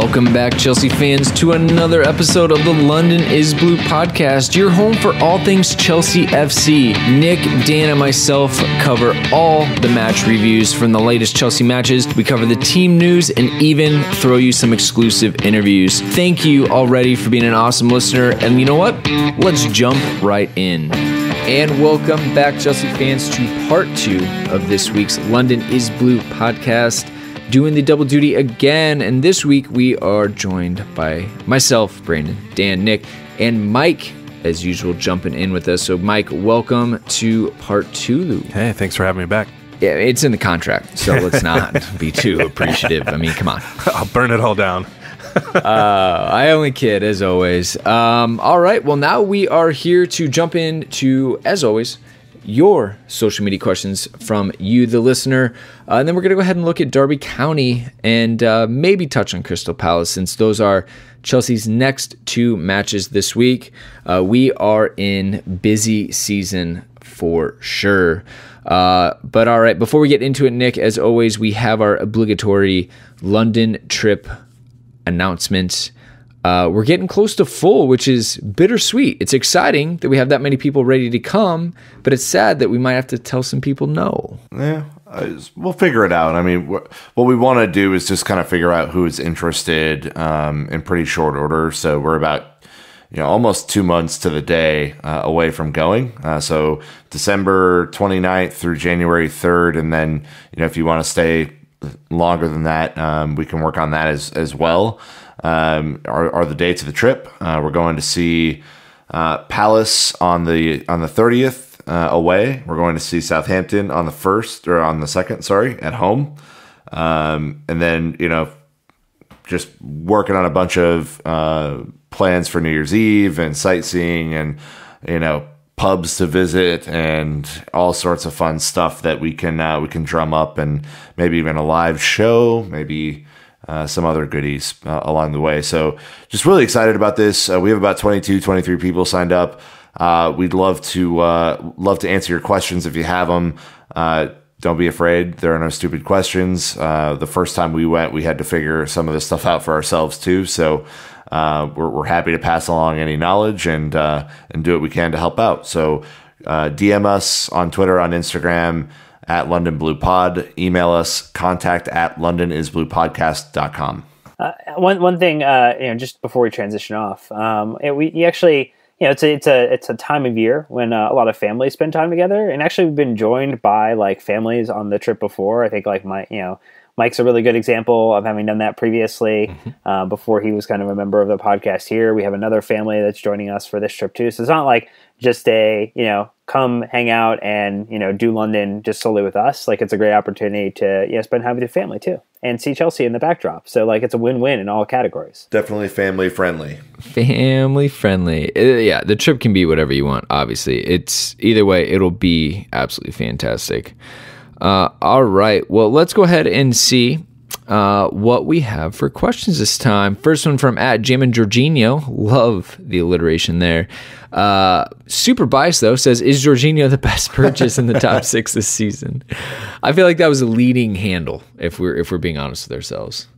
Welcome back, Chelsea fans, to another episode of the London is Blue podcast, your home for all things Chelsea FC. Nick, Dan, and myself cover all the match reviews from the latest Chelsea matches. We cover the team news and even throw you some exclusive interviews. Thank you already for being an awesome listener. And you know what? Let's jump right in. And welcome back, Chelsea fans, to part 2 of this week's London is Blue podcast. Doing the double duty again, and this week we are joined by myself, Brandon, Dan, Nick, and Mike, as usual, jumping in with us. So, Mike, welcome to part 2. Hey, thanks for having me back. Yeah, it's in the contract, so let's not be too appreciative. I mean, come on. I'll burn it all down. I only kid, as always. All right, well, now we are here to jump into, as always, your social media questions from you, the listener. And then we're going to go ahead and look at Derby County and maybe touch on Crystal Palace, since those are Chelsea's next 2 matches this week. We are in busy season for sure. But all right, before we get into it, Nick, as always, we have our obligatory London trip announcement. We're getting close to full, which is bittersweet. It's exciting that we have that many people ready to come, but it's sad that we might have to tell some people no. Yeah, we'll figure it out. I mean, what we want to do is just kind of figure out who's interested in pretty short order. So we're about almost 2 months to the day away from going. So December 29th through January 3rd, and then if you want to stay longer than that, we can work on that as well. Are the dates of the trip. We're going to see Palace on the 30th away. We're going to see Southampton on the 2nd, at home. And then, just working on a bunch of plans for New Year's Eve and sightseeing and, pubs to visit and all sorts of fun stuff that we can drum up, and maybe even a live show, maybe some other goodies along the way. So just really excited about this. We have about 22, 23 people signed up. We'd love to answer your questions if you have them. Don't be afraid. There are no stupid questions. The first time we went, we had to figure some of this stuff out for ourselves too. So we're happy to pass along any knowledge and do what we can to help out. So DM us on Twitter, on Instagram, at London Blue Pod. Email us, contact@londonisbluepodcast.com. One thing, just before we transition off, we actually, it's a time of year when a lot of families spend time together, and actually we've been joined by like families on the trip before. I think like Mike's a really good example of having done that previously, before he was kind of a member of the podcast here. We have another family that's joining us for this trip too. So it's not like just come hang out and, do London just solely with us. Like, it's a great opportunity to, spend time with your family too and see Chelsea in the backdrop. So like, it's a win-win in all categories. Definitely family friendly. Family friendly. Yeah, the trip can be whatever you want, obviously. It's either way, it'll be absolutely fantastic. All right, well, let's go ahead and see what we have for questions this time. First one from @JaminJorginho. Love the alliteration there. Super biased though, says, is Jorginho the best purchase in the top 6 this season? I feel like that was a leading handle if we're being honest with ourselves.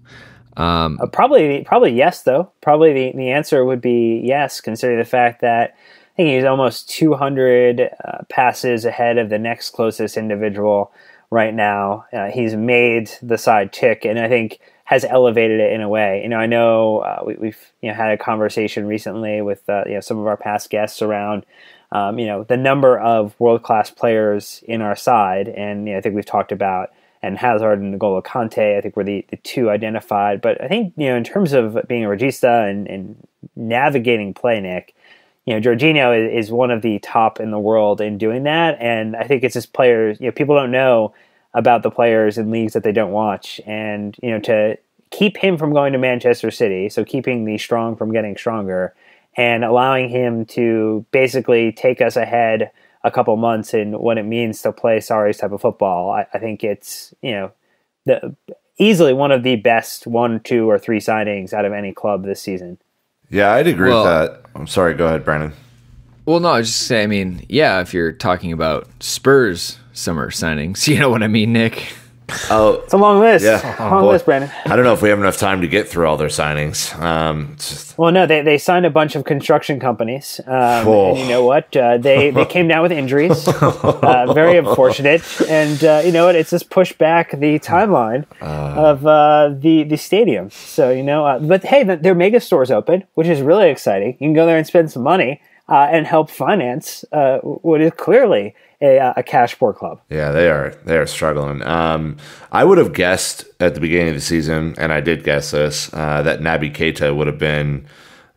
Probably yes though. Probably the answer would be yes, considering the fact that I think he's almost 200 passes ahead of the next closest individual right now. He's made the side tick, and I think has elevated it in a way. I know we've had a conversation recently with some of our past guests around the number of world-class players in our side, and I think we've talked about and Hazard and N'Golo Kante. I think were the 2 identified. But I think in terms of being a regista and navigating play, Nick, Jorginho is one of the top in the world in doing that, and I think it's just players. People don't know about the players in leagues that they don't watch, and to keep him from going to Manchester City, so keeping the strong from getting stronger, and allowing him to basically take us ahead a couple months in what it means to play Sarri's type of football. I think it's easily one of the best 1, 2, or 3 signings out of any club this season. Yeah, I'd agree with that. I'm sorry. Go ahead, Brandon. Well, no, I was just saying, if you're talking about Spurs summer signings, you know what I mean, Nick? Oh, It's a long list. yeah. Long list, Brandon. I don't know if we have enough time to get through all their signings. Well, no, they signed a bunch of construction companies, and you know what? They came down with injuries, very unfortunate. And you know what? It's just pushed back the timeline of the stadium. So but hey, their mega store's open, which is really exciting. You can go there and spend some money and help finance what is clearly a cash poor club. Yeah, they are struggling. I would have guessed at the beginning of the season, and I did guess this, that Naby Keita would have been,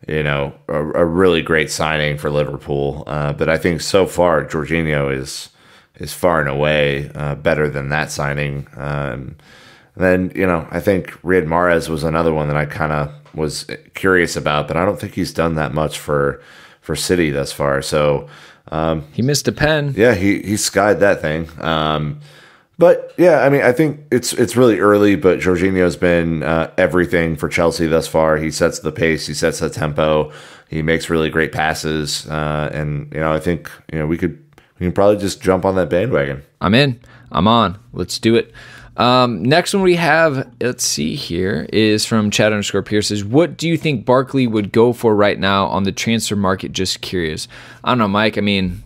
a really great signing for Liverpool. But I think so far Jorginho is far and away better than that signing. Then I think Riyad Mahrez was another one that I kind of was curious about, but I don't think he's done that much for City thus far. So. He missed a pen. Yeah, he skied that thing. But yeah, I mean, I think it's really early, but Jorginho's been everything for Chelsea thus far. He sets the pace, he sets the tempo, he makes really great passes, and I think we can probably just jump on that bandwagon. I'm in. I'm on. Let's do it. Next one we have, let's see here, is from Chad_Pierce says, what do you think Barkley would go for right now on the transfer market? Just curious. I don't know, Mike. I mean,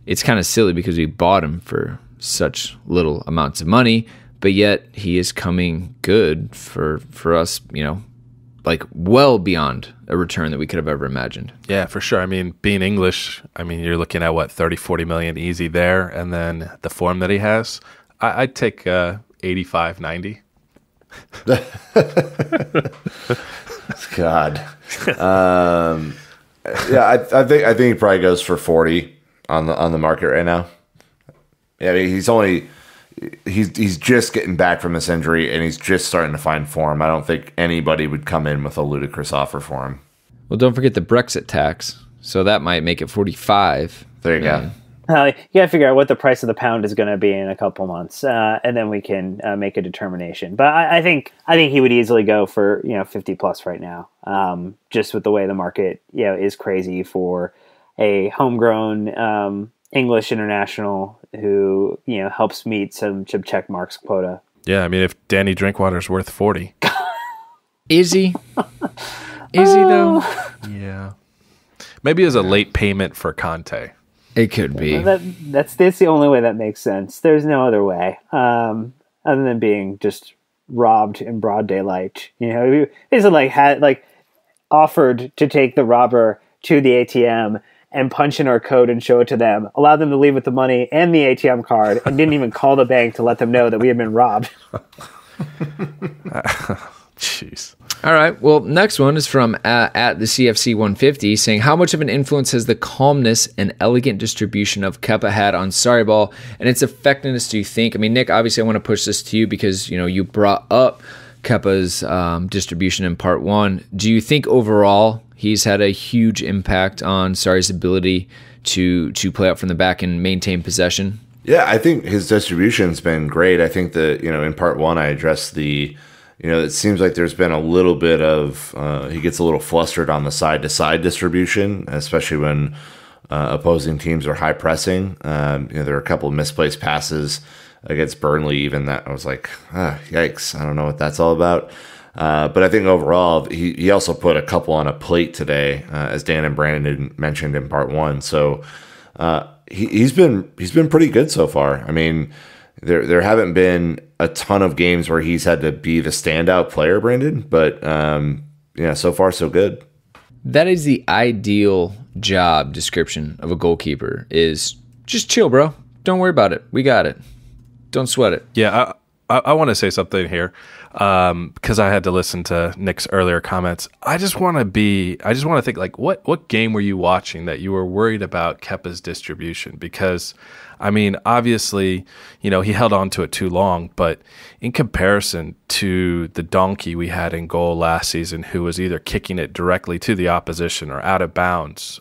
it's kind of silly because we bought him for such little amounts of money, but yet he is coming good for us, like well beyond a return that we could have ever imagined. Yeah, for sure. I mean, being English, you're looking at what, 30, 40 million easy there. And then the form that he has, I'd take 85, 90. God. Yeah, I think he probably goes for 40 on the market right now. Yeah, I mean, he's just getting back from this injury and he's just starting to find form. I don't think anybody would come in with a ludicrous offer for him. Well, don't forget the Brexit tax, so that might make it 45. There you go. You got to figure out what the price of the pound is going to be in a couple months, and then we can make a determination. But I think he would easily go for 50 plus right now, just with the way the market is crazy for a homegrown English international who helps meet some check marks quota. Yeah, I mean, if Danny Drinkwater's worth 40, is he? Is he though? Yeah, maybe as a late payment for Conte. It could be. That's the only way that makes sense. There's no other way, other than being just robbed in broad daylight. He's offered to take the robber to the ATM and punch in our code and show it to them, allow them to leave with the money and the ATM card, and didn't even call the bank to let them know that we had been robbed. Jeez. All right. Well, next one is from at the CFC 150 saying, how much of an influence has the calmness and elegant distribution of Kepa had on Sarri ball and its effectiveness, do you think? I mean, Nick, obviously I want to push this to you because, you brought up Kepa's distribution in part one. Do you think overall he's had a huge impact on Sarri's ability to play out from the back and maintain possession? Yeah, I think his distribution's been great. I think that, in part one I addressed it seems like there's been a little bit of, he gets a little flustered on the side-to-side distribution, especially when opposing teams are high pressing. There are a couple of misplaced passes against Burnley even that I was like, yikes, I don't know what that's all about. But I think overall, he also put a couple on a plate today, as Dan and Brandon mentioned in part one. So he's been pretty good so far. I mean, there haven't been a ton of games where he's had to be the standout player, Brandon, but so far so good. That is the ideal job description of a goalkeeper is just chill, bro. Don't worry about it. We got it. Don't sweat it. Yeah, I want to say something here because I had to listen to Nick's earlier comments. I just want to think like, what game were you watching that you were worried about Kepa's distribution? Because, I mean, obviously, he held on to it too long, but in comparison to the donkey we had in goal last season, who was either kicking it directly to the opposition or out of bounds,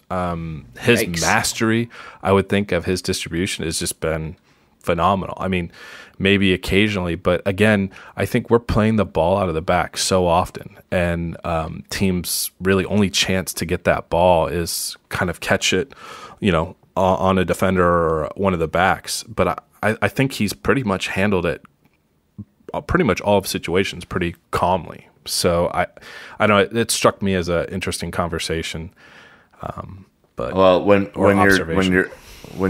his mastery, I would think, of his distribution has just been phenomenal. I mean, maybe occasionally, but again, I think we're playing the ball out of the back so often, and teams' really only chance to get that ball is kind of catch it, on a defender or one of the backs. But I think he's pretty much handled it pretty much all of situations pretty calmly. So I know it struck me as an interesting conversation. But well, when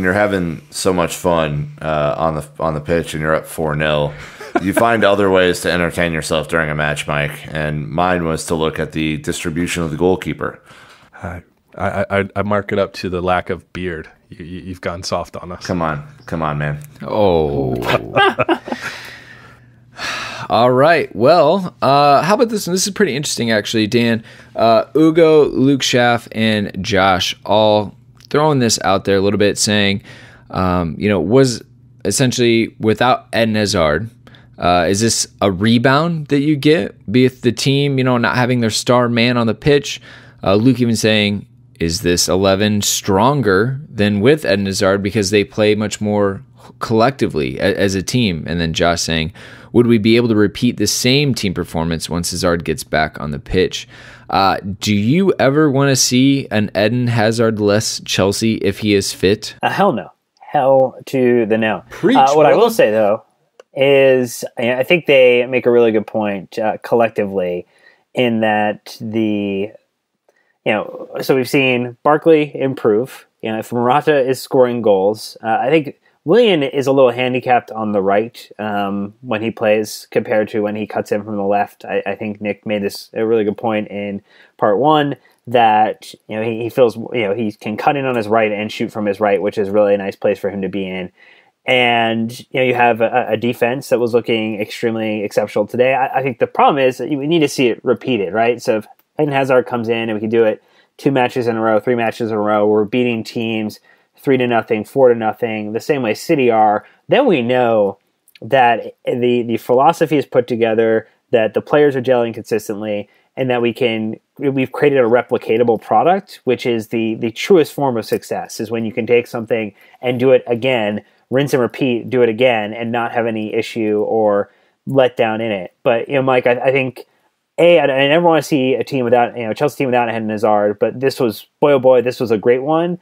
you're having so much fun on the pitch and you're up 4-0, you find other ways to entertain yourself during a match, Mike. And mine was to look at the distribution of the goalkeeper. I mark it up to the lack of beard. You've gone soft on us. Come on, man. Oh. All right. Well, how about this one? This is pretty interesting, actually, Dan. Ugo, Luke Schaff, and Josh all throwing this out there a little bit, saying, was essentially without Eden Hazard, is this a rebound that you get with the team, not having their star man on the pitch? Luke even saying, is this 11 stronger than with Eden Hazard because they play much more collectively as a team? And then Josh saying, would we be able to repeat the same team performance once Hazard gets back on the pitch? Do you ever want to see an Eden Hazard-less Chelsea if he is fit? Hell no. Hell to the no. Preach, what I will say, though, is I think they make a really good point collectively in that so we've seen Barkley improve. If Morata is scoring goals, I think Willian is a little handicapped on the right when he plays compared to when he cuts in from the left. I think Nick made this a really good point in part one that he feels he can cut in on his right and shoot from his right, which is really a nice place for him to be in. And you have a defense that was looking extremely exceptional today. I think the problem is that we need to see it repeated, right? So if Eden Hazard comes in and we can do it 2 matches in a row, 3 matches in a row, we're beating teams 3-0, 4-0, the same way City are, then we know that the philosophy is put together, that the players are gelling consistently, and that we've created a replicatable product, which is the truest form of success, is when you can take something and do it again, rinse and repeat, do it again, and not have any issue or letdown in it. But, Mike, I think, I never want to see a team without, Chelsea team without Eden Hazard, but this was, boy, oh boy, this was a great one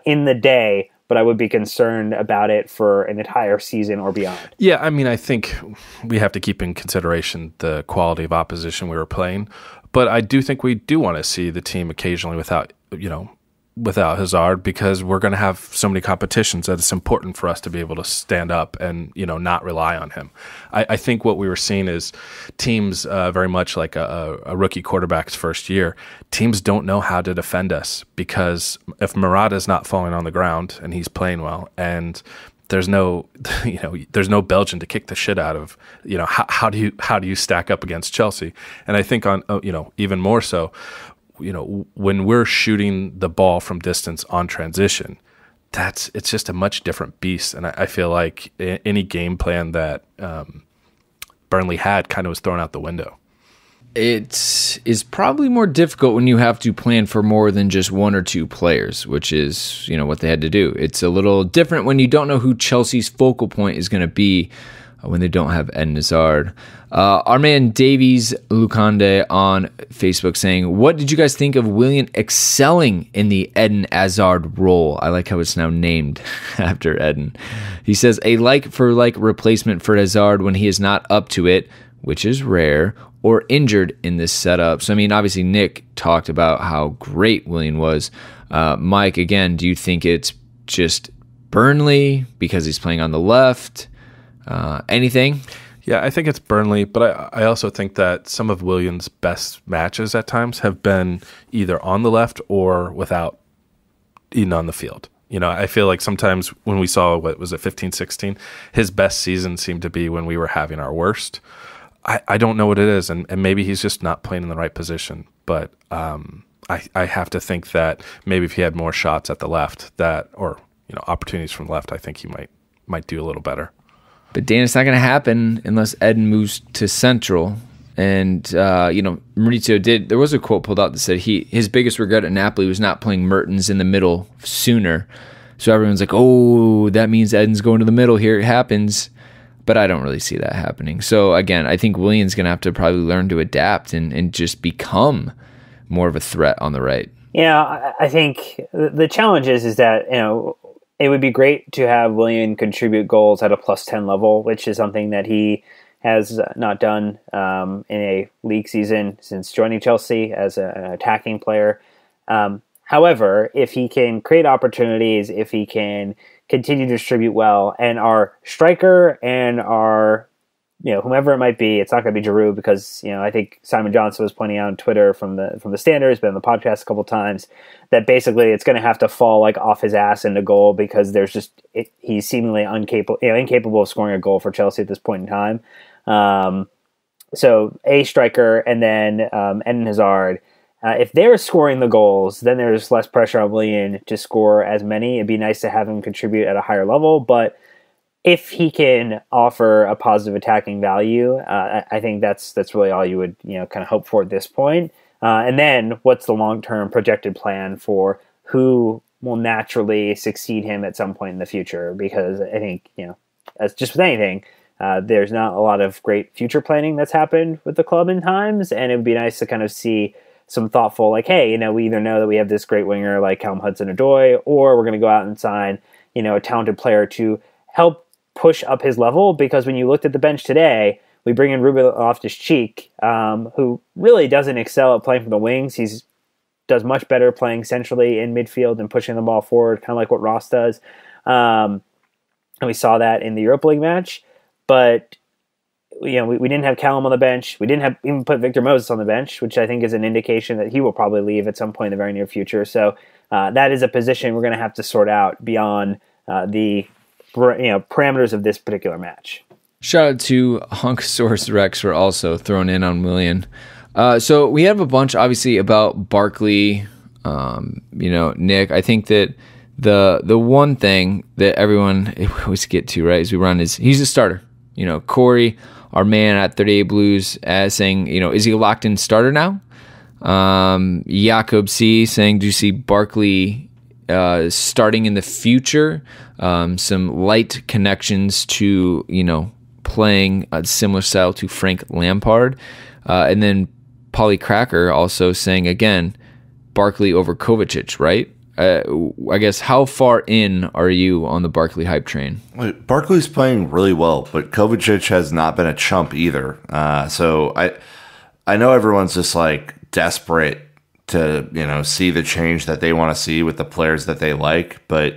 in the day, but I would be concerned about it for an entire season or beyond. Yeah, I think we have to keep in consideration the quality of opposition we were playing, but I do think we do want to see the team occasionally without Hazard, because we're going to have so many competitions that it's important for us to be able to stand up and not rely on him. I think what we were seeing is teams very much like a rookie quarterback's first year. Teams don't know how to defend us, because if Morata's not falling on the ground and he's playing well, and there's no Belgian to kick the shit out of, how do you stack up against Chelsea? And I think on even more so, when we're shooting the ball from distance on transition, it's just a much different beast. And I feel like any game plan that Burnley had kind of was thrown out the window. It is probably more difficult when you have to plan for more than just 1 or 2 players, which is, what they had to do. It's a little different when you don't know who Chelsea's focal point is going to be when they don't have Eden Hazard. Our man Davies Lucande on Facebook saying, what did you guys think of Willian excelling in the Eden Hazard role? I like how it's now named after Eden. He says, a like-for-like replacement for Hazard when he is not up to it, which is rare, or injured in this setup. So, obviously Nick talked about how great Willian was. Mike, again, do you think it's just Burnley because he's playing on the left? Anything? Yeah, I think it's Burnley, but I also think that some of Willians' best matches at times have been either on the left or without Eden on the field. I feel like sometimes when we saw, 15-16, his best season seemed to be when we were having our worst. I don't know what it is, and maybe he's just not playing in the right position, but I have to think that maybe if he had more shots at the left or opportunities from the left, I think he might do a little better. But Dan, it's not going to happen unless Eden moves to central. And, Maurizio there was a quote pulled out that said his biggest regret at Napoli was not playing Mertens in the middle sooner. So everyone's like, oh, that means Eden's going to the middle. Here it happens. But I don't really see that happening. So again, I think Willian's going to have to probably learn to adapt and just become more of a threat on the right. Yeah, I think the challenge is that, it would be great to have Willian contribute goals at a +10 level, which is something that he has not done in a league season since joining Chelsea as an attacking player. However, if he can create opportunities, if he can continue to distribute well, and our striker and our, whomever it might be, it's not going to be Giroud because, I think Simon Johnson was pointing out on Twitter from the Standard, been on the podcast a couple of times, that basically it's going to have to fall like off his ass into goal because he's seemingly incapable of scoring a goal for Chelsea at this point in time. So a striker and then Eden Hazard. If they're scoring the goals, then there's less pressure on Willian to score as many. It'd be nice to have him contribute at a higher level, but if he can offer a positive attacking value, I think that's really all you would kind of hope for at this point. And then what's the long-term projected plan for who will naturally succeed him at some point in the future? Because I think as just with anything, there's not a lot of great future planning that's happened with the club in times, and it would be nice to kind of see some thoughtful, like, hey, we either know that we have this great winger like Callum Hudson-Odoi, or we're going to go out and sign, a talented player to help push up his level. Because when you looked at the bench today, we bring in Ruben Loftus-Cheek, who really doesn't excel at playing from the wings. He does much better playing centrally in midfield and pushing the ball forward, kind of like what Ross does. And we saw that in the Europa League match. But we didn't have Callum on the bench. We didn't have even put Victor Moses on the bench, which I think is an indication that he will probably leave at some point in the very near future. So that is a position we're going to have to sort out beyond the parameters of this particular match. Shout out to Hunksaurus Rex for also throwing in on Willian. So we have a bunch, obviously, about Barkley. Nick, I think that the one thing that everyone always get to, right, as we run is he's a starter. Corey, our man at 38 Blues, saying, is he a locked-in starter now? Jakob C. saying, do you see Barkley starting in the future? Some light connections to, playing a similar style to Frank Lampard. And then Polly Cracker also saying, again, Barkley over Kovacic, right? I guess, how far in are you on the Barkley hype train? Barkley's playing really well, but Kovacic has not been a chump either. So I know everyone's just like desperate to see the change that they want to see with the players that they like, but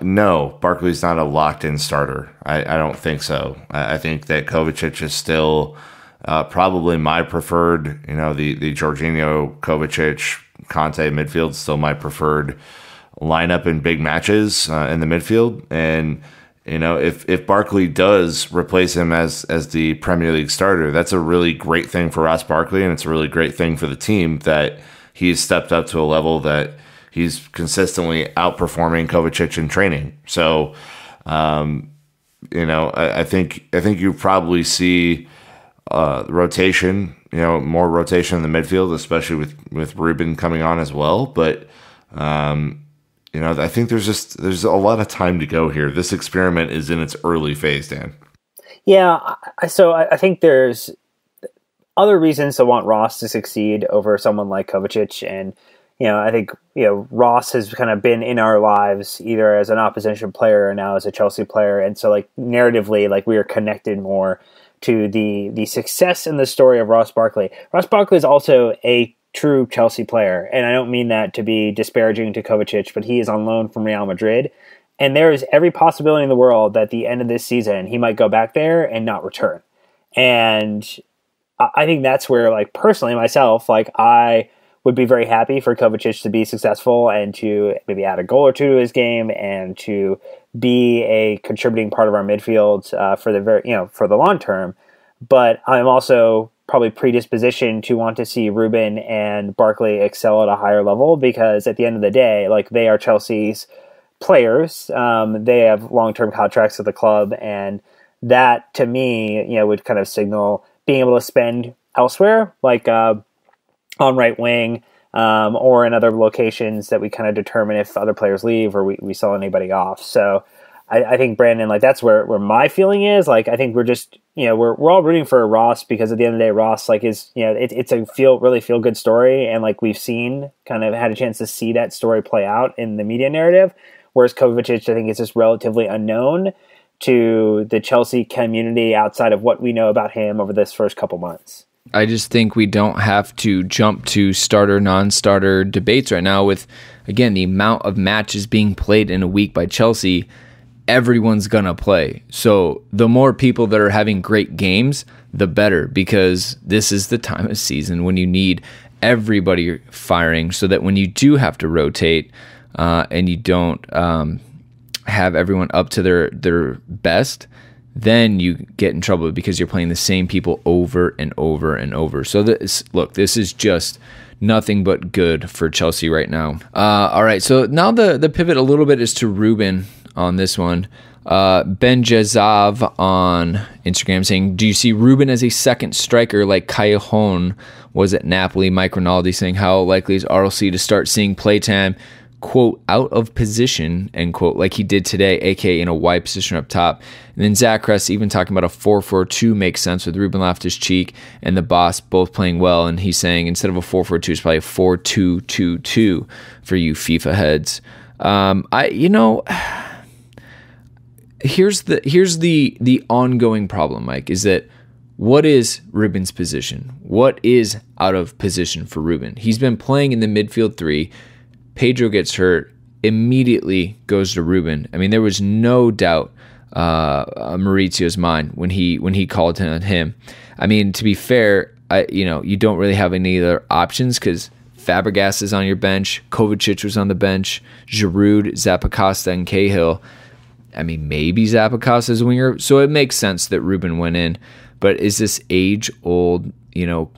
no, Barkley's not a locked-in starter. I don't think so. I think that Kovacic is still probably my preferred. The Jorginho, Kovacic, Conte midfield still my preferred lineup in big matches in the midfield. And if Barkley does replace him as the Premier League starter, that's a really great thing for Ross Barkley, and it's a really great thing for the team that he's stepped up to a level that he's consistently outperforming Kovacic in training. So, I think you probably see rotation. More rotation in the midfield, especially with Ruben coming on as well. But, I think there's a lot of time to go here. This experiment is in its early phase, Dan. Yeah. So I think there's other reasons to want Ross to succeed over someone like Kovacic. And, I think, Ross has kind of been in our lives either as an opposition player or now as a Chelsea player. And so narratively, we are connected more to the success and the story of Ross Barkley. Ross Barkley is also a true Chelsea player, and I don't mean that to be disparaging to Kovacic, but he is on loan from Real Madrid, and there is every possibility in the world that at the end of this season he might go back there and not return. And I think that's where, personally myself, I would be very happy for Kovacic to be successful and to maybe add a goal or two to his game and to be a contributing part of our midfield for the long term. But I'm also probably predispositioned to want to see Ruben and Barkley excel at a higher level because at the end of the day, they are Chelsea's players. They have long-term contracts with the club, and that to me, would kind of signal being able to spend elsewhere, on right wing, or in other locations that we kind of determine if other players leave or we sell anybody off. So I think, Brandon, that's where my feeling is. I think we're just, we're all rooting for Ross because at the end of the day, Ross, is, it's a really feel good story. And we've seen, kind of had a chance to see that story play out in the media narrative. Whereas Kovacic, I think, is just relatively unknown to the Chelsea community outside of what we know about him over this first couple months? I just think we don't have to jump to starter, non-starter debates right now with, again, the amount of matches being played in a week by Chelsea. Everyone's going to play. So the more people that are having great games, the better, because this is the time of season when you need everybody firing so that when you do have to rotate and you don't have everyone up to their best, then you get in trouble because you're playing the same people over and over and over. So this is just nothing but good for Chelsea right now. All right, so now the pivot a little bit is to Ruben on this one. Ben Jazav on Instagram saying, do you see Ruben as a second striker like Callejon was at Napoli? Mike Rinaldi saying, how likely is RLC to start seeing playtime, quote, out of position, end quote, like he did today, aka in a wide position up top. And then Zach Kress even talking about a 4-4-2 makes sense with Ruben Loftus-Cheek and the boss both playing well. And he's saying instead of a 4-4-2, it's probably a 4-2-2-2 for you FIFA heads. Here's the ongoing problem, Mike, is that what is Ruben's position? What is out of position for Ruben? He's been playing in the midfield three. Pedro gets hurt, immediately goes to Ruben. I mean, there was no doubt Maurizio's mind when he called on him. I mean, to be fair, you don't really have any other options because Fabregas is on your bench, Kovacic was on the bench, Giroud, Zappacosta, and Cahill. I mean, maybe Zappacosta is a winger, so it makes sense that Ruben went in. But is this age-old,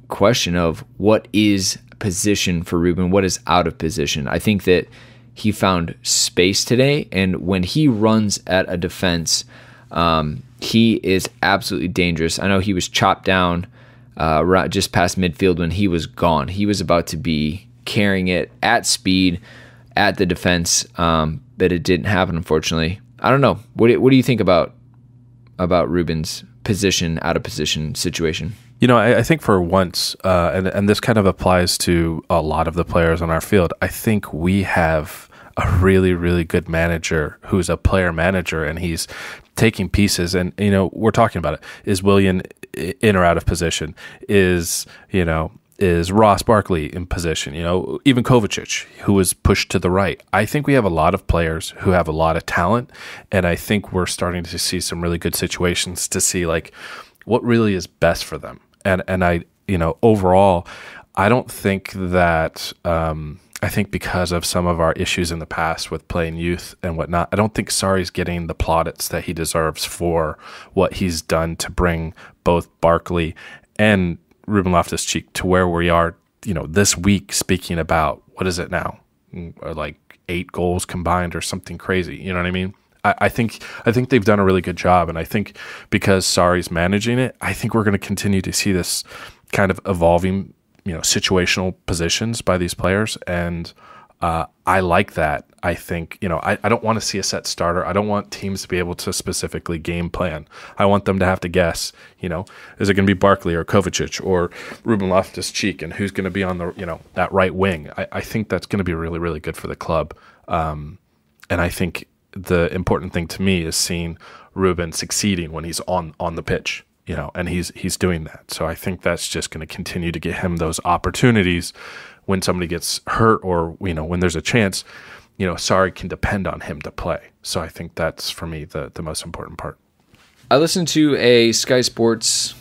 question of what is position for Ruben, what is out of position? I think that he found space today, and when he runs at a defense, he is absolutely dangerous. I know he was chopped down just past midfield when he was gone. He was about to be carrying it at speed at the defense, but it didn't happen, unfortunately. I don't know. What do you think about Ruben's position, out of position situation? I think for once, and this kind of applies to a lot of the players on our field, I think we have a really, really good manager who's a player manager, and he's taking pieces. And, we're talking about it. Is Willian in or out of position? Is Ross Barkley in position? Even Kovacic, who was pushed to the right. I think we have a lot of players who have a lot of talent, and I think we're starting to see some really good situations to see like what really is best for them. And I, overall, I don't think that. I think because of some of our issues in the past with playing youth and whatnot, I don't think Sarri's getting the plaudits that he deserves for what he's done to bring both Barkley and Ruben Loftus-Cheek to where we are, this week, speaking about, what is it now? Like 8 goals combined or something crazy. You know what I mean? I think they've done a really good job. And I think because Sarri's managing it, I think we're going to continue to see this kind of evolving, situational positions by these players. And I like that. I think, I don't want to see a set starter. I don't want teams to be able to specifically game plan. I want them to have to guess, is it going to be Barkley or Kovacic or Ruben Loftus-Cheek, and who's going to be on the, that right wing. I think that's going to be really, really good for the club. And I think the important thing to me is seeing Ruben succeeding when he's on the pitch, and he's doing that. So I think that's just going to continue to get him those opportunities when somebody gets hurt or, when there's a chance, Sarri can depend on him to play. So I think that's, for me, the most important part. I listened to a Sky Sports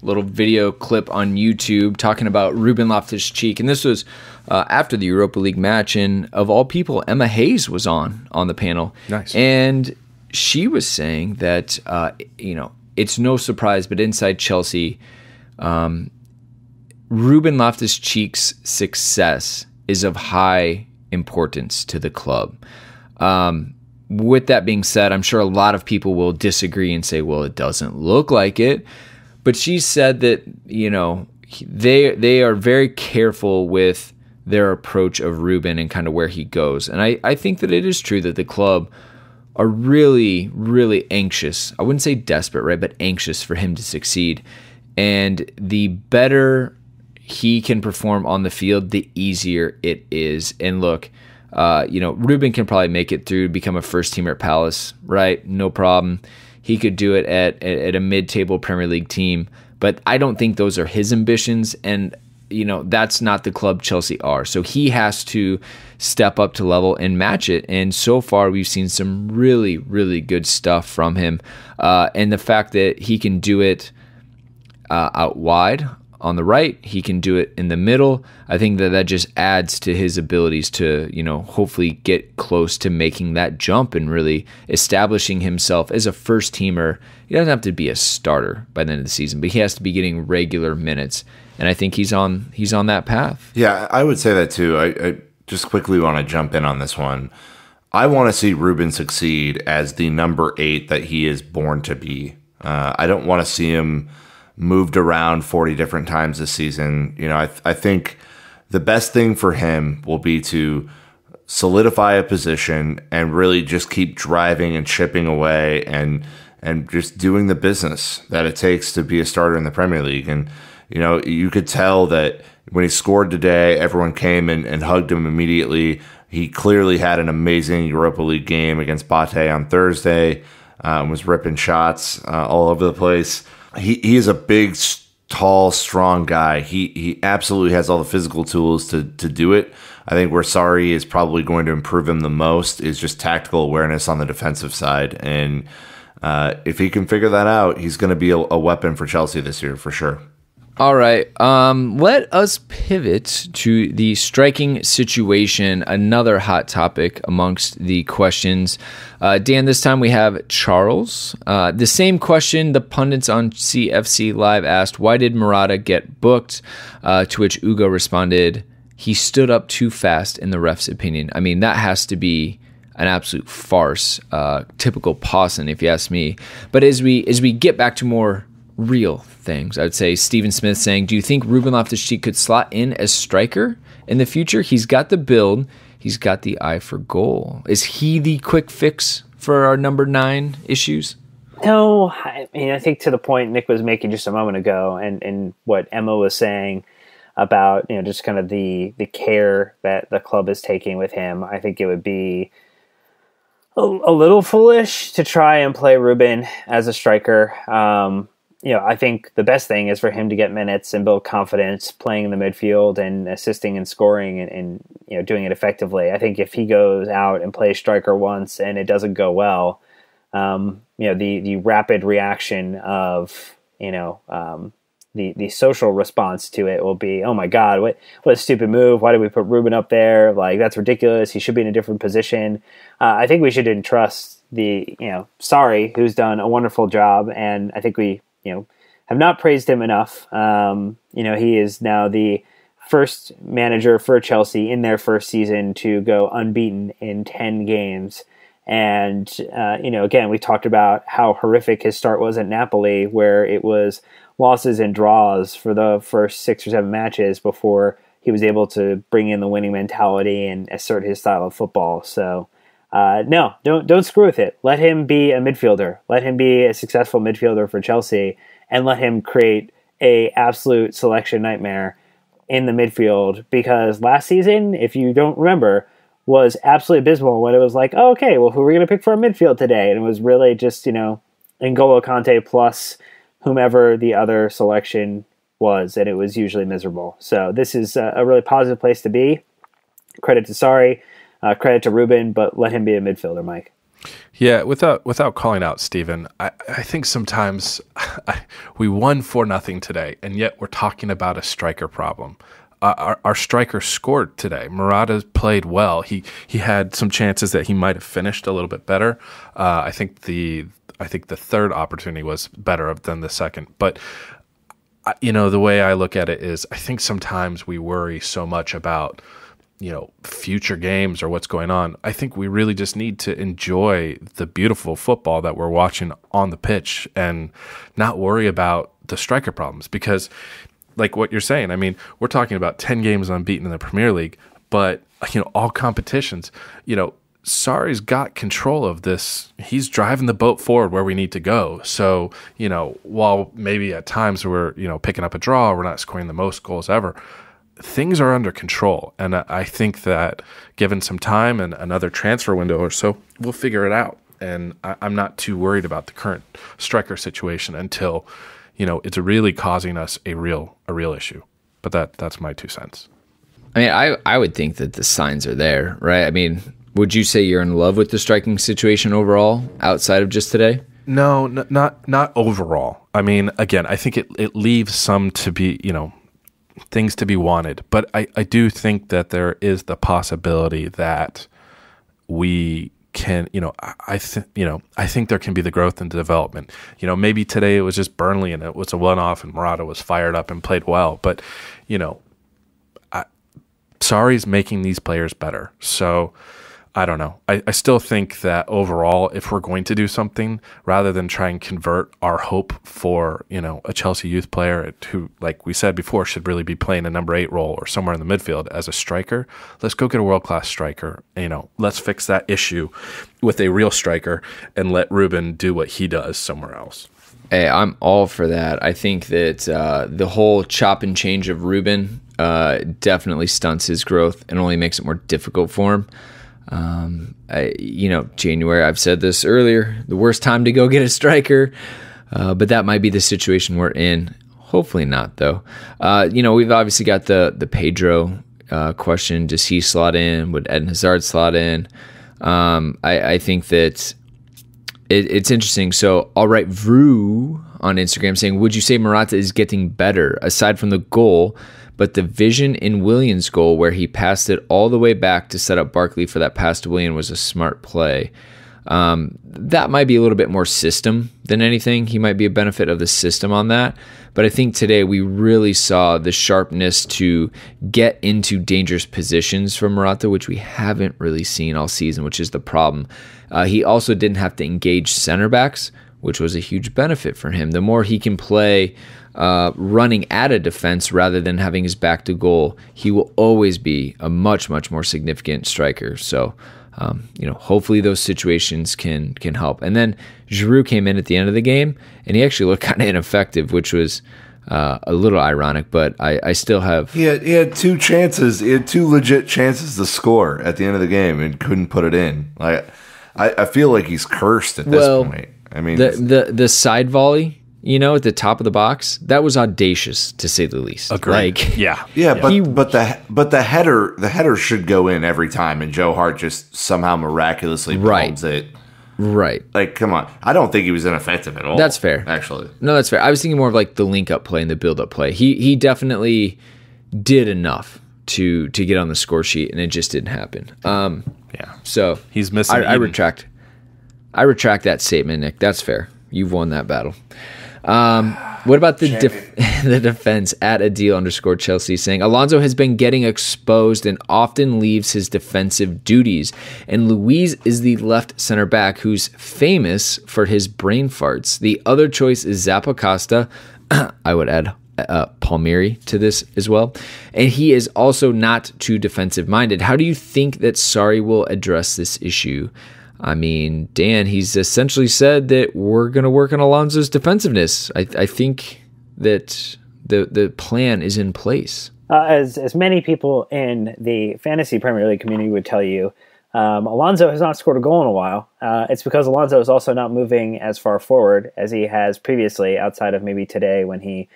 little video clip on YouTube talking about Ruben Loftus-Cheek, and this was after the Europa League match, and of all people, Emma Hayes was on the panel. Nice. And she was saying that, it's no surprise, but inside Chelsea, Ruben Loftus-Cheek's success is of high importance to the club. With that being said, I'm sure a lot of people will disagree and say, well, it doesn't look like it. But she said that, they are very careful with their approach of Ruben and kind of where he goes. And I think that it is true that the club are really, really anxious. I wouldn't say desperate, right? But anxious for him to succeed. And the better he can perform on the field, the easier it is. And look, Ruben can probably make it through, become a first teamer at Palace, right? No problem. He could do it at a mid-table Premier League team, but I don't think those are his ambitions, and that's not the club Chelsea are. So he has to step up to level and match it. And so far, we've seen some really, really good stuff from him. And the fact that he can do it out wide on the right, he can do it in the middle. I think that just adds to his abilities to, hopefully get close to making that jump and really establishing himself as a first teamer. He doesn't have to be a starter by the end of the season, but he has to be getting regular minutes. And I think he's on that path. Yeah, I would say that too. I just quickly want to jump in on this one. I want to see Ruben succeed as the number 8 that he is born to be. I don't want to see him moved around 40 different times this season. I think the best thing for him will be to solidify a position and really just keep driving and chipping away and just doing the business that it takes to be a starter in the Premier League. And, you could tell that when he scored today, everyone came and hugged him immediately. He clearly had an amazing Europa League game against Bate on Thursday, was ripping shots all over the place. He is a big, tall, strong guy. He absolutely has all the physical tools to do it. I think where Sarri is probably going to improve him the most is just tactical awareness on the defensive side. And if he can figure that out, he's going to be a weapon for Chelsea this year for sure. All right. Let us pivot to the striking situation, another hot topic amongst the questions. Dan, this time we have Charles. The same question the pundits on CFC Live asked, why did Morata get booked? To which Ugo responded, he stood up too fast in the ref's opinion. I mean, that has to be an absolute farce, typical Pawson, if you ask me. But as we get back to more real things, I would say Stephen Smith saying, do you think Ruben Loftus-Cheek could slot in as striker in the future? He's got the build. He's got the eye for goal. Is he the quick fix for our number 9 issues? No, I think to the point Nick was making just a moment ago and what Emma was saying about, just kind of the care that the club is taking with him, I think it would be a little foolish to try and play Ruben as a striker. I think the best thing is for him to get minutes and build confidence playing in the midfield and assisting and scoring and doing it effectively. I think if he goes out and plays striker once and it doesn't go well, the rapid reaction of, the social response to it will be, oh my God, what a stupid move. Why did we put Ruben up there? Like, that's ridiculous. He should be in a different position. I think we should entrust Sarri, who's done a wonderful job. And I think we, have not praised him enough. He is now the first manager for Chelsea in their first season to go unbeaten in 10 games. And, again, we talked about how horrific his start was at Napoli, where it was losses and draws for the first 6 or 7 matches before he was able to bring in the winning mentality and assert his style of football. So, no, don't screw with it. Let him be a midfielder. Let him be a successful midfielder for Chelsea, and let him create a absolute selection nightmare in the midfield. Because last season, if you don't remember, was absolutely abysmal when it was like, oh, okay, well, who are we going to pick for our midfield today? And it was really just, N'Golo Kante plus whomever the other selection was, and it was usually miserable. So this is a really positive place to be. Credit to Sarri. Credit to Ruben, but let him be a midfielder, Mike. Yeah, without calling out Steven, I think sometimes we won 4-0 today, and yet we're talking about a striker problem. Our striker scored today. Morata played well. He had some chances that he might have finished a little bit better. I think the third opportunity was better than the second. But the way I look at it is, I think sometimes we worry so much about future games or what's going on. I think we really just need to enjoy the beautiful football that we're watching on the pitch and not worry about the striker problems. Because like what you're saying, I mean, we're talking about 10 games unbeaten in the Premier League, but all competitions, Sarri's got control of this. He's driving the boat forward where we need to go. So, while maybe at times we're, picking up a draw, we're not scoring the most goals ever, things are under control. And I think that given some time and another transfer window or so, we'll figure it out. And I'm not too worried about the current striker situation until, it's really causing us a real issue. But that's my 2 cents. I mean, I would think that the signs are there, right? I mean, would you say you're in love with the striking situation overall, outside of just today? No, not overall. I mean, again, I think it leaves some to be, things to be wanted. But I do think that there is the possibility that we can, I think there can be the growth and development. Maybe today it was just Burnley and it was a one-off and Morata was fired up and played well. But, Sarri's making these players better. So I don't know. I still think that overall, if we're going to do something, rather than try and convert our hope for, a Chelsea youth player who, like we said before, should really be playing a number 8 role or somewhere in the midfield as a striker, let's go get a world-class striker. Let's fix that issue with a real striker and let Ruben do what he does somewhere else. Hey, I'm all for that. I think that the whole chop and change of Ruben definitely stunts his growth and only makes it more difficult for him. January, I've said this earlier, the worst time to go get a striker, but that might be the situation we're in. Hopefully not, though. We've obviously got the Pedro question. Does he slot in? Would Eden Hazard slot in? I think that it's interesting. So, all right, Vru on Instagram saying, would you say Morata is getting better aside from the goal? But the vision in Willians' goal where he passed it all the way back to set up Barkley for that pass to Willian was a smart play. That might be a little bit more system than anything. He might be a benefit of the system on that. But I think today we really saw the sharpness to get into dangerous positions from Morata, which we haven't really seen all season, which is the problem. He also didn't have to engage center backs, which was a huge benefit for him. The more he can play running at a defense rather than having his back to goal, he will always be a much, much more significant striker. So, hopefully those situations can help. And then Giroud came in at the end of the game, and he actually looked kind of ineffective, which was a little ironic, but I still have... He had 2 chances. He had 2 legit chances to score at the end of the game and couldn't put it in. I feel like he's cursed at this point. I mean, the side volley, at the top of the box, that was audacious to say the least. Agreed. But the header should go in every time, and Joe Hart just somehow miraculously palms it. Right. Come on. I don't think he was ineffective at all. That's fair. Actually. No, that's fair. I was thinking more of the link up play and the build up play. He definitely did enough to get on the score sheet, and it just didn't happen. So he's missing. I retract that statement, Nick. That's fair. You've won that battle. What about the defense at @Adil_Chelsea saying Alonso has been getting exposed and often leaves his defensive duties, and Luiz is the left center back who's famous for his brain farts. The other choice is Zappacosta. I would add Palmieri to this as well, and he is also not too defensive minded. How do you think that Sarri will address this issue? I mean, Dan, he's essentially said that we're going to work on Alonso's defensiveness. I think that the plan is in place. As many people in the fantasy Premier League community would tell you, Alonso has not scored a goal in a while. It's because Alonso is also not moving as far forward as he has previously, outside of maybe today when he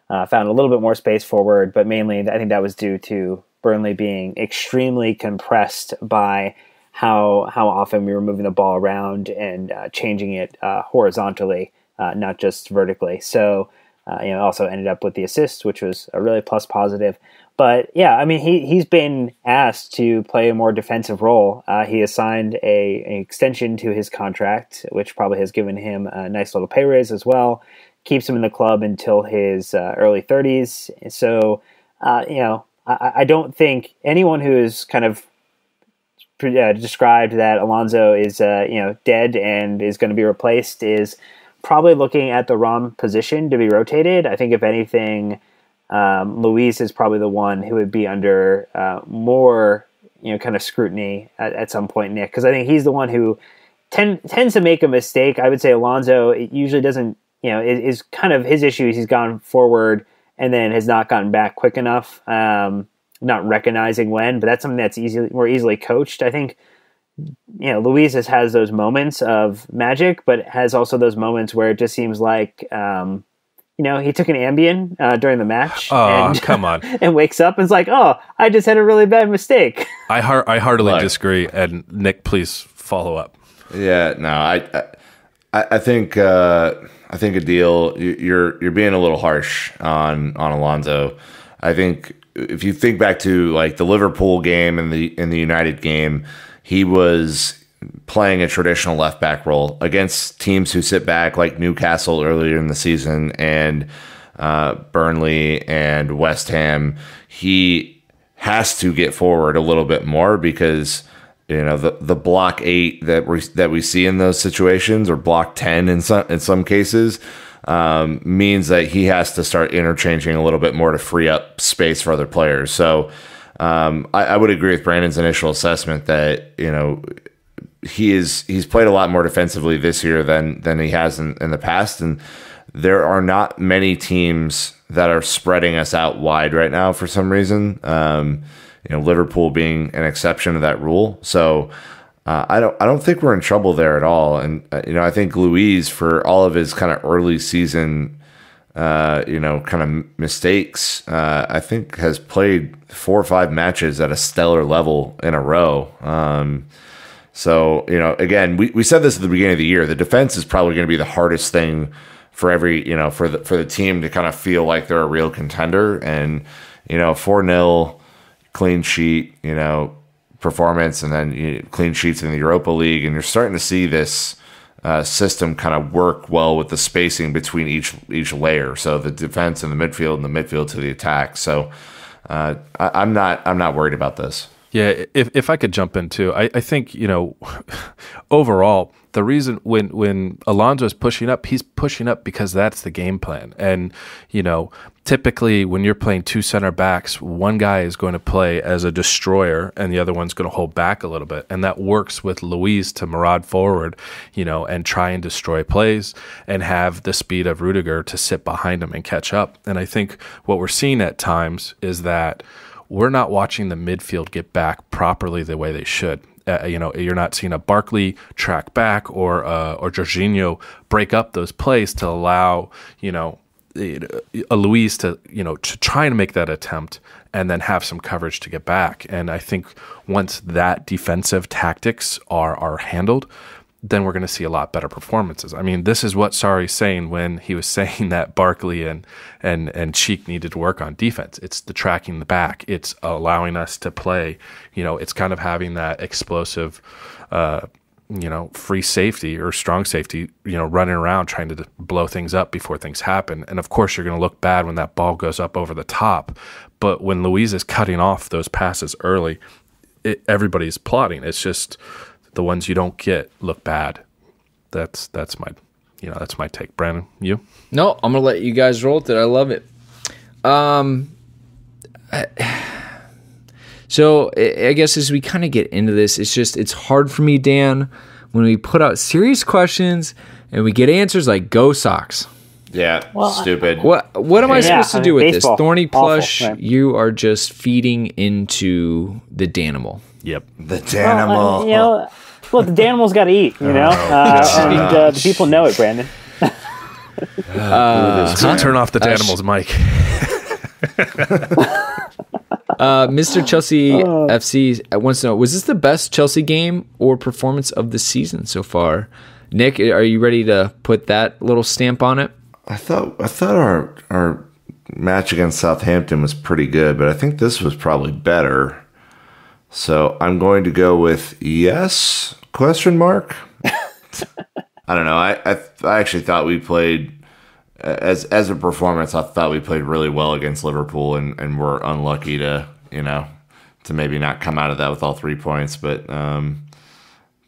found a little bit more space forward. But mainly, I think that was due to Burnley being extremely compressed by how often we were moving the ball around and changing it horizontally, not just vertically. So, also ended up with the assist, which was a really plus positive. But yeah, I mean, he's been asked to play a more defensive role. He has signed an extension to his contract, which probably has given him a nice little pay raise as well. Keeps him in the club until his early 30s. So, I don't think anyone who is kind of described that Alonso is dead and is going to be replaced is probably looking at the wrong position to be rotated. I think if anything, Luiz is probably the one who would be under more kind of scrutiny at some point, Nick, because I think he's the one who tends to make a mistake. I would say Alonso usually doesn't, is kind of his issue is he's gone forward and then has not gotten back quick enough, not recognizing when. But that's something that's more easily coached. I think, Luis has those moments of magic, but has also those moments where it just seems like, he took an Ambien during the match. Oh, come on. And wakes up and is like, oh, I just had a really bad mistake. I heartily disagree. And Nick, please follow up. Yeah, no, I think Adil, you're being a little harsh on Alonso. I think if you think back to like the Liverpool game and the United game, he was playing a traditional left back role against teams who sit back, like Newcastle earlier in the season and Burnley and West Ham. He has to get forward a little bit more because the block 8 that we see in those situations, or block 10 in some cases, means that he has to start interchanging a little bit more to free up space for other players. So I would agree with Brandon's initial assessment that he's played a lot more defensively this year than he has in the past, and there are not many teams that are spreading us out wide right now for some reason. Liverpool being an exception to that rule. So I don't think we're in trouble there at all. And I think Luis, for all of his kind of early season kind of mistakes, I think has played 4 or 5 matches at a stellar level in a row. So, again, we said this at the beginning of the year, the defense is probably going to be the hardest thing for every, for the team to kind of feel like they're a real contender. And, 4-0 clean sheet, performance, and then clean sheets in the Europa League. And you're starting to see this system kind of work well with the spacing between each layer. So the defense and the midfield to the attack. So I'm not worried about this. Yeah, if I could jump in too, I think, overall, the reason when Alonso is pushing up, he's pushing up because that's the game plan. And, typically when you're playing 2 center backs, one guy is going to play as a destroyer and the other one's going to hold back a little bit. And that works with Luis to maraud forward, and try and destroy plays and have the speed of Rudiger to sit behind him and catch up. And I think what we're seeing at times is that we're not watching the midfield get back properly the way they should. You're not seeing a Barkley track back or Jorginho break up those plays to allow, a Luis to try and make that attempt and then have some coverage to get back. And I think once that defensive tactics are handled, then we're going to see a lot better performances. I mean, this is what Sarri's saying when he was saying that Barkley and Cheek needed to work on defense. It's the tracking the back. It's allowing us to play. It's kind of having that explosive, free safety or strong safety, running around trying to blow things up before things happen. And of course, you're going to look bad when that ball goes up over the top. But when Luis is cutting off those passes early, everybody's plotting. It's just the ones you don't get look bad. That's my take. Brandon, you? No, I'm gonna let you guys roll with it. I love it. So I guess as we kind of get into this, it's hard for me, Dan, when we put out serious questions and we get answers like "Go Sox." Yeah, stupid. What am I supposed to do with baseball. this? Thorny plush, Awful, right? You are just feeding into the Danimal. Yep. The Danimal. Well, the Danimal's got to eat, and the people know it, Brandon. Turn off the Danimal's mic. Mr. Chelsea FC wants to know, was this the best Chelsea game or performance of the season so far? Nick, are you ready to put that little stamp on it? I thought our match against Southampton was pretty good, but I think this was probably better. So I'm going to go with yes, ? I don't know. I actually thought we played, as a performance, I thought we played really well against Liverpool and were unlucky to maybe not come out of that with all 3 points. But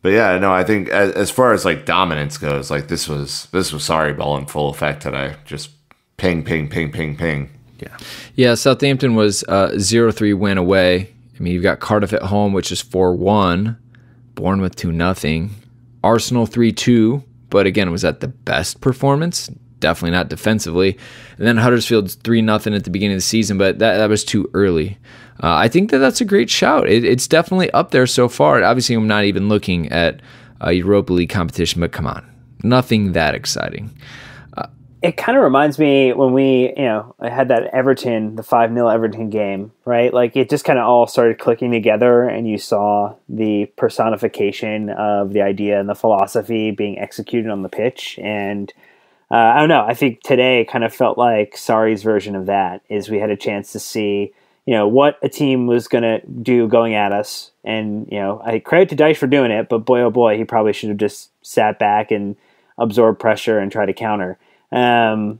yeah, no, I think as far as like dominance goes, like this was Sarri ball in full effect today. Just ping, ping, ping, ping, ping. Yeah, Southampton was 0-3 win away. I mean, you've got Cardiff at home, which is 4-1. Bournemouth 2-0. Arsenal 3-2. But again, was that the best performance? definitely not defensively. And then Huddersfield's 3-0 at the beginning of the season, but that was too early. I think that's a great shout. It's definitely up there so far. Obviously, I'm not even looking at Europa League competition, but come on, nothing that exciting. It kind of reminds me when we, I had that Everton, the 5-0 Everton game, right? Like it just kind of all started clicking together, and you saw the personification of the idea and the philosophy being executed on the pitch. And I don't know, I think today kind of felt like Sarri's version of that, is we had a chance to see, what a team was going to do going at us. And, I credit to Dyche for doing it, but boy, oh boy, he probably should have just sat back and absorbed pressure and tried to counter. I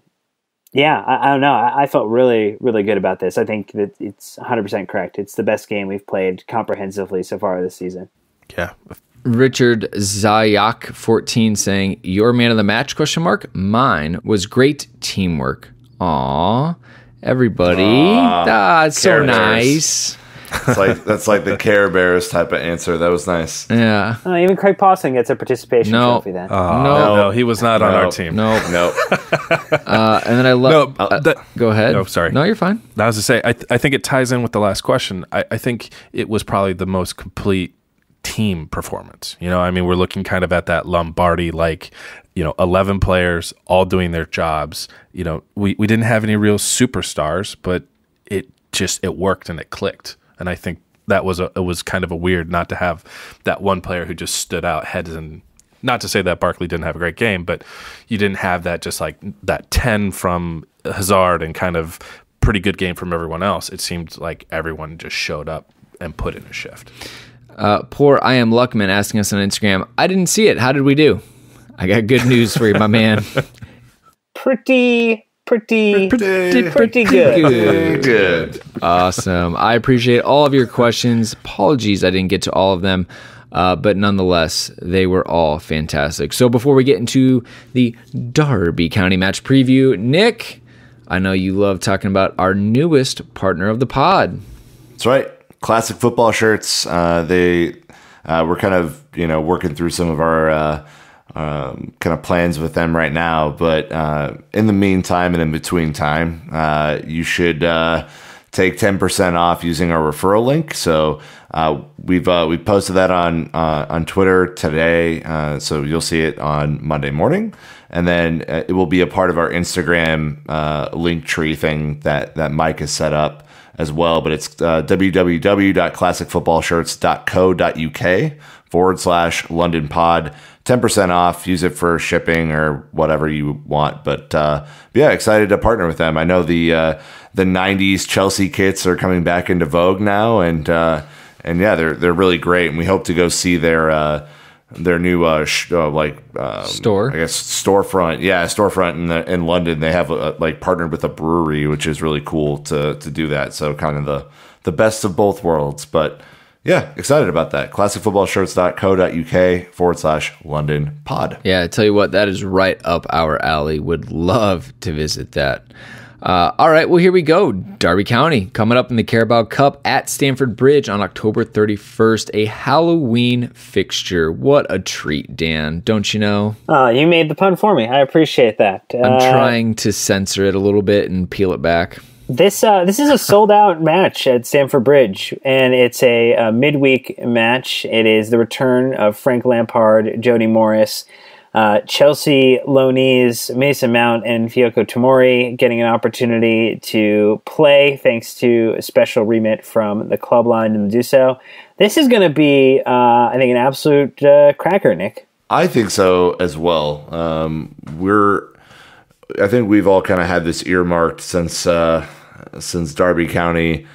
don't know. I felt really, really good about this. I think that it's 100% correct. It's the best game we've played comprehensively so far this season. Yeah. Richard Zayak 14 saying, your man of the match, ? Mine was great teamwork. Aw, everybody. It's so nice. That's like the Care Bears type of answer. That was nice. Yeah. Even Craig Pawson gets a participation trophy then. No, he was not on our team. No. And then I love... go ahead. No, sorry. No, you're fine. I was to say, I think it ties in with the last question. I think it was probably the most complete team performance. We're looking kind of at that Lombardi, 11 players all doing their jobs. We didn't have any real superstars, but it worked and it clicked. And I think it was kind of a weird not to have that one player who just stood out heads. And not to say that Barkley didn't have a great game, but you didn't have that just like that 10 from Hazard and kind of pretty good game from everyone else. It seemed like everyone just showed up and put in a shift. Poor I Am Luckman asking us on Instagram, I didn't see it. How did we do? I got good news for you, my man. Pretty good. Awesome. I appreciate all of your questions. Apologies I didn't get to all of them, but nonetheless, they were all fantastic. So before we get into the Derby County match preview, Nick, I know you love talking about our newest partner of the pod. That's right. Classic Football Shirts. We're kind of working through some of our kind of plans with them right now, but in the meantime and in between time, you should take 10% off using our referral link. So we posted that on Twitter today, so you'll see it on Monday morning, and then it will be a part of our Instagram link tree thing that Mike has set up as well. But it's www.classicfootballshirts.co.uk/London pod. 10% off. Use it for shipping or whatever you want. But yeah, excited to partner with them. I know the 90s Chelsea kits are coming back into vogue now, and yeah, they're really great. And we hope to go see their new store, I guess storefront. Yeah, storefront in London. They have partnered with a brewery, which is really cool to do that. So kind of the best of both worlds. But yeah, excited about that. classicfootballshirts.co.uk/London pod. Yeah, I tell you what, that is right up our alley. Would love to visit that. All right, well, here we go. Derby County coming up in the Carabao Cup at Stamford Bridge on October 31st, a Halloween fixture. What a treat, Dan, don't you know? You made the pun for me. I appreciate that. I'm trying to censor it a little bit and peel it back. This is a sold-out match at Stamford Bridge, and it's a midweek match. It is the return of Frank Lampard, Jody Morris, Chelsea loanees Mason Mount and Fiyoko Tomori getting an opportunity to play thanks to a special remit from the club line to do so. This is going to be, I think, an absolute cracker, Nick. I think so as well. I think we've all kind of had this earmarked since Derby County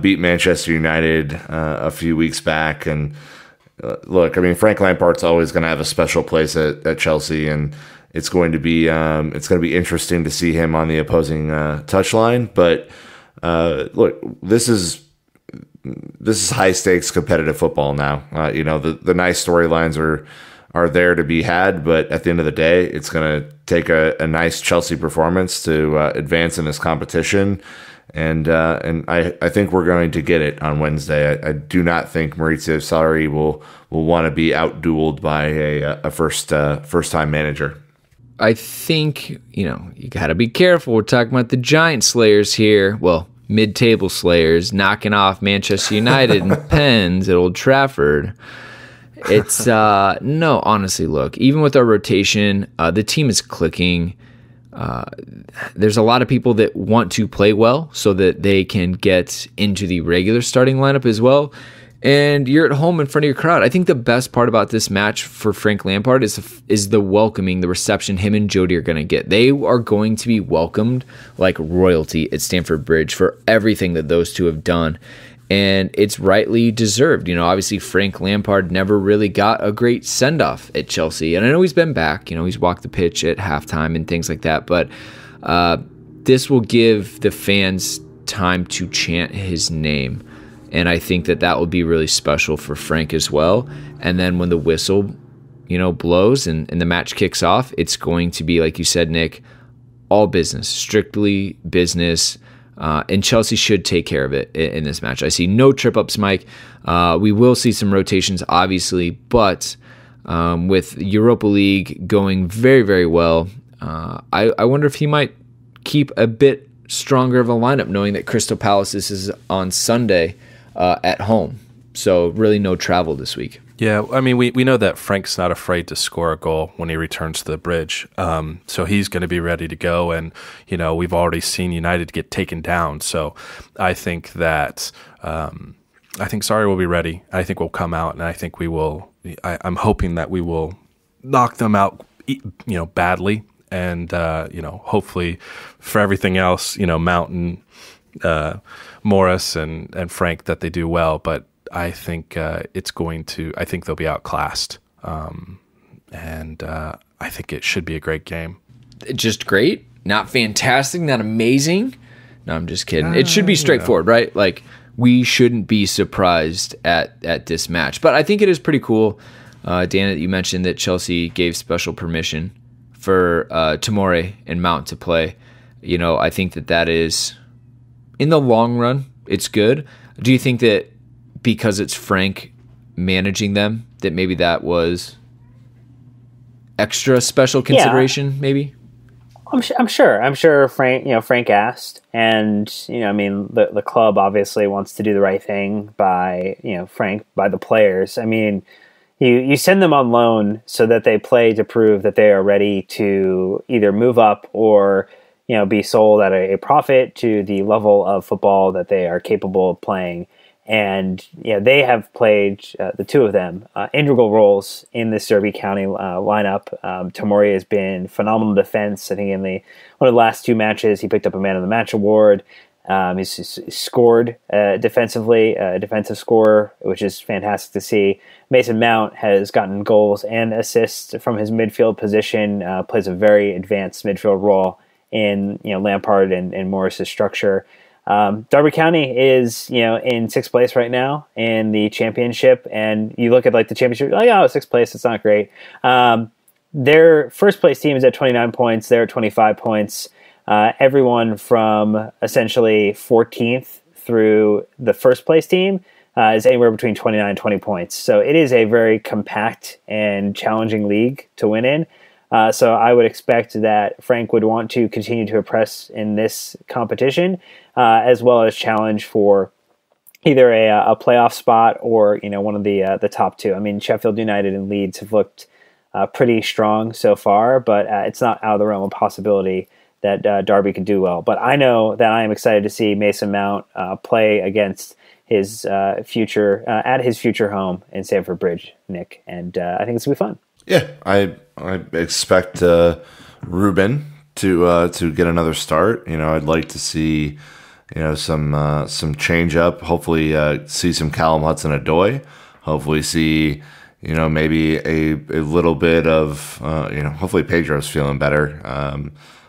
beat Manchester United a few weeks back. And look, I mean, Frank Lampard's always going to have a special place at Chelsea, and it's going to be interesting to see him on the opposing touchline. But look, this is high stakes competitive football now. The nice storylines are there to be had, but at the end of the day, it's going to take a nice Chelsea performance to advance in this competition. And I think we're going to get it on Wednesday. I do not think Maurizio Sarri will want to be outdueled by a first time manager. I think, you got to be careful. We're talking about the Giant Slayers here. Well, mid-table Slayers knocking off Manchester United and Pens at Old Trafford. It's, no, honestly, look, even with our rotation, the team is clicking. There's a lot of people that want to play well so that they can get into the regular starting lineup as well. And you're at home in front of your crowd. I think the best part about this match for Frank Lampard is the welcoming, the reception him and Jody are going to get. They are going to be welcomed like royalty at Stamford Bridge for everything that those two have done. And it's rightly deserved. Obviously Frank Lampard never really got a great send-off at Chelsea. And I know he's been back. He's walked the pitch at halftime and things like that. But this will give the fans time to chant his name. And I think that will be really special for Frank as well. And then when the whistle, blows and the match kicks off, it's going to be, like you said, Nick, all business, strictly business. And Chelsea should take care of it in this match. I see no trip-ups, Mike. We will see some rotations, obviously, but with Europa League going very, very well, I wonder if he might keep a bit stronger of a lineup, knowing that Crystal Palace is on Sunday at home. So really no travel this week. Yeah, I mean, we know that Frank's not afraid to score a goal when he returns to the bridge. So he's going to be ready to go. And, we've already seen United get taken down. So I think that Sarri will be ready. I think we'll come out, and I think we will. I'm hoping that we will knock them out, badly. And, hopefully for everything else, Mountain, Morris and Frank, that they do well. But I think I think they'll be outclassed. And I think it should be a great game. Just great? Not fantastic? Not amazing? No, I'm just kidding. It should be straightforward, right? Like, we shouldn't be surprised at this match. But I think it is pretty cool, Dan, that you mentioned that Chelsea gave special permission for Tomori and Mount to play. I think that is, in the long run, it's good. Do you think that because it's Frank managing them, that maybe that was extra special consideration? Maybe. I'm sure Frank asked, and the club obviously wants to do the right thing by Frank, by the players. I mean, you send them on loan so that they play to prove that they are ready to either move up or be sold at a profit to the level of football that they are capable of playing. And they have played, the two of them, integral roles in this Derby County lineup. Tomori has been phenomenal defense. I think in one of the last two matches, he picked up a Man of the Match award. He's scored defensively, a defensive scorer, which is fantastic to see. Mason Mount has gotten goals and assists from his midfield position, plays a very advanced midfield role in Lampard and Morris's structure. Derby County is, in sixth place right now in the championship, and you look at the championship, you're like, oh, sixth place, it's not great. Their first place team is at 29 points. They're at 25 points. Everyone from essentially 14th through the first place team is anywhere between 29 and 20 points. So it is a very compact and challenging league to win in. So I would expect that Frank would want to continue to impress in this competition, as well as challenge for either a playoff spot or one of the top two. I mean, Sheffield United and Leeds have looked pretty strong so far, but it's not out of the realm of possibility that Derby can do well. But I know that I am excited to see Mason Mount play against his future at his future home in Stamford Bridge, Nick, and I think it's gonna be fun. Yeah, I expect Ruben to get another start. I'd like to see some change up. Hopefully, see some Callum Hudson-Odoi. Hopefully, see maybe a little bit of hopefully Pedro's feeling better.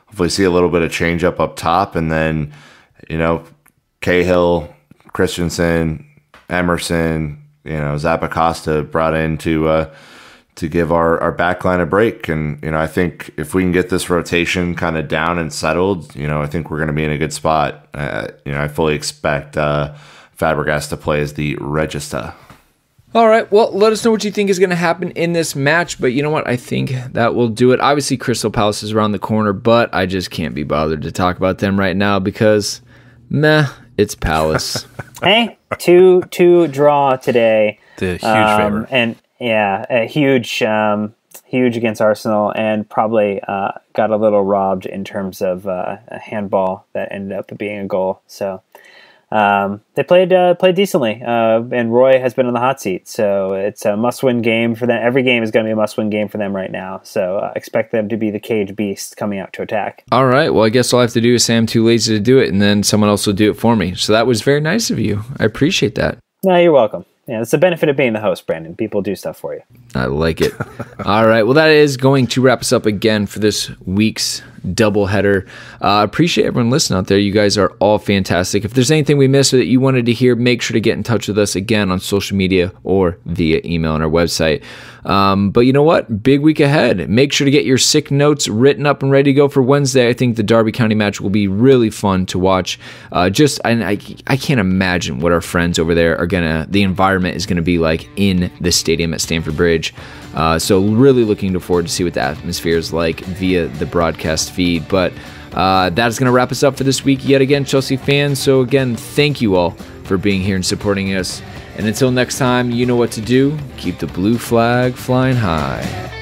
Hopefully, see a little bit of change up top, and then Cahill, Christensen, Emerson, Zappacosta brought in to give our back line a break. And, I think if we can get this rotation kind of down and settled, I think we're going to be in a good spot. I fully expect Fabregas to play as the Regista. All right, well, let us know what you think is going to happen in this match, but you know what? I think that will do it. Obviously, Crystal Palace is around the corner, but I just can't be bothered to talk about them right now because, it's Palace. Hey, two draw today. The huge favor. And yeah, a huge against Arsenal, and probably got a little robbed in terms of a handball that ended up being a goal. So they played decently, and Roy has been on the hot seat. So it's a must-win game for them. Every game is going to be a must-win game for them right now. So expect them to be the cage beast coming out to attack. All right. Well, I guess all I have to do is say I'm too lazy to do it, and then someone else will do it for me. So that was very nice of you. I appreciate that. No, you're welcome. Yeah, it's the benefit of being the host, Brandon. People do stuff for you. I like it. All right. Well, that is going to wrap us up again for this week's doubleheader. Appreciate everyone listening out there. You guys are all fantastic. If there's anything we missed or that you wanted to hear, make sure to get in touch with us again on social media or via email on our website. But you know what? Big week ahead. Make sure to get your sick notes written up and ready to go for Wednesday. I think the Derby County match will be really fun to watch. I can't imagine what our friends over there the environment is gonna be like in the stadium at Stamford Bridge. So really looking forward to see what the atmosphere is like via the broadcast feed. But that is going to wrap us up for this week yet again, Chelsea fans. So again, thank you all for being here and supporting us. And until next time, you know what to do. Keep the blue flag flying high.